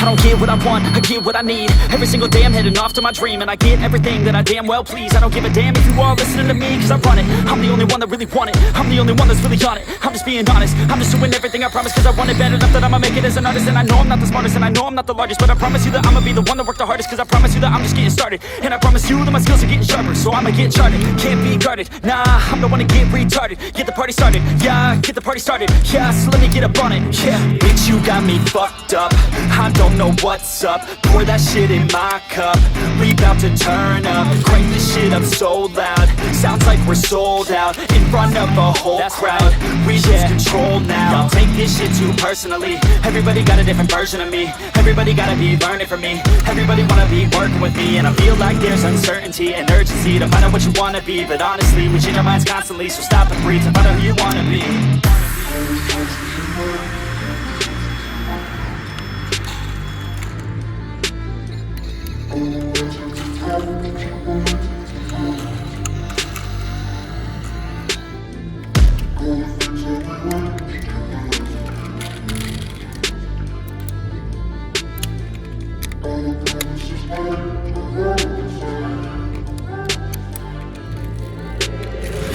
don't get what I want, I get what I need. Every single day I'm heading off to my dream, and I get everything that I damn well please. I don't give a damn if you all listening to me, cause I run it. I'm the only one that really want it, I'm the only one that's really on it. I'm just being honest, I'm just doing everything I promise, cause I want it bad enough that I'ma make it as an artist. And I know I'm not the smartest, and I know I'm not the largest, but I promise you that I'ma be the one that worked the hardest. Cause I promise you that I'm just getting started, and I promise you that my skills are getting sharper. So I'ma get charted, can't be guarded. Nah, I'm the one to get retarded. Get the party started, yeah, get the party started. Yeah, so let me get up on it, yeah. Bitch, you got me fucked up, I don't know what's up. Pour that shit in my cup, we bout to turn up. Crank this shit up so loud, sounds like we're sold out. In front of a whole crowd, we lose control now. Don't take this shit too personally, everybody got a different version of me. Everybody gotta be learning from me, everybody wanna be working with me. And I feel like there's uncertainty and urgency to find out what you wanna be. But honestly, we change our minds constantly, so stop and breathe and find out who you wanna be.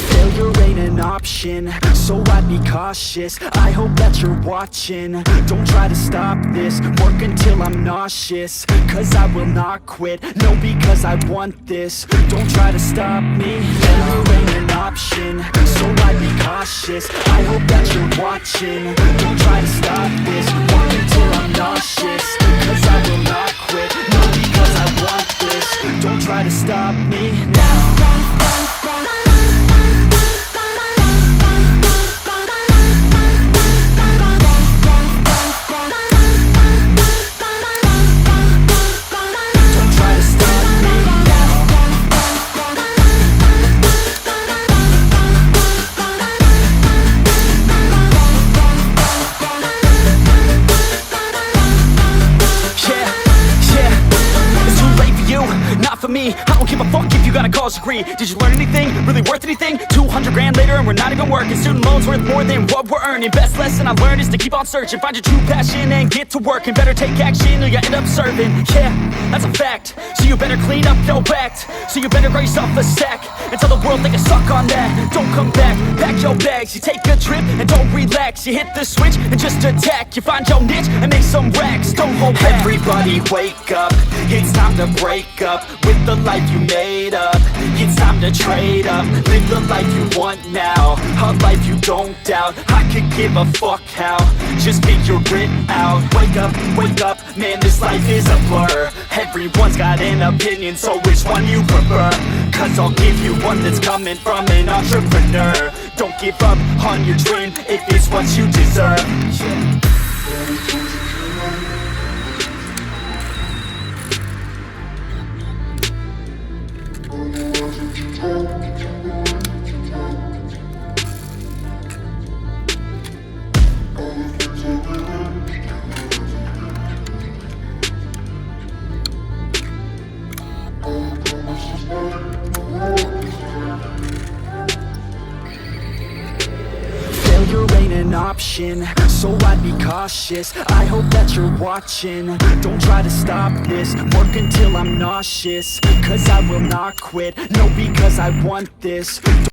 Failure ain't an option, so I'd be cautious. I hope that you're watching, don't try to stop this. Work until I'm nauseous, cause I will not quit. No, because I want this, don't try to stop me. Failure ain't an option, so I'd be cautious. I hope that you're watching, don't try to stop this. Work until I'm nauseous, cause I will not quit. No, because I want this, don't try to stop me now. For me, I don't give a fuck if you got a college degree. Did you learn anything really worth anything? 200 grand later and we're not even working. Student loans worth more than what we're earning. Best lesson I learned is to keep on searching. Find your true passion and get to work. And better take action or you end up serving. Yeah, that's a fact. So you better clean up your act. So you better grab yourself a sack and tell the world they can suck on that. Don't come back, pack your bags. You take a trip and don't relax. You hit the switch and just attack. You find your niche and make some racks. Don't hold back. Everybody wake up, it's time to break up with the life you made up. It's time to trade up, live the life you want now, a life you don't doubt. I could give a fuck how, just figure it out. Wake up, man, this life is a blur. Everyone's got an opinion, so which one you prefer? Cause I'll give you one that's coming from an entrepreneur. Don't give up on your dream if it's what you deserve. Failure ain't an option, so I'd be cautious. I hope that you're watching, don't try to stop this. Work until I'm nauseous, cause I will not quit. No, because I want this.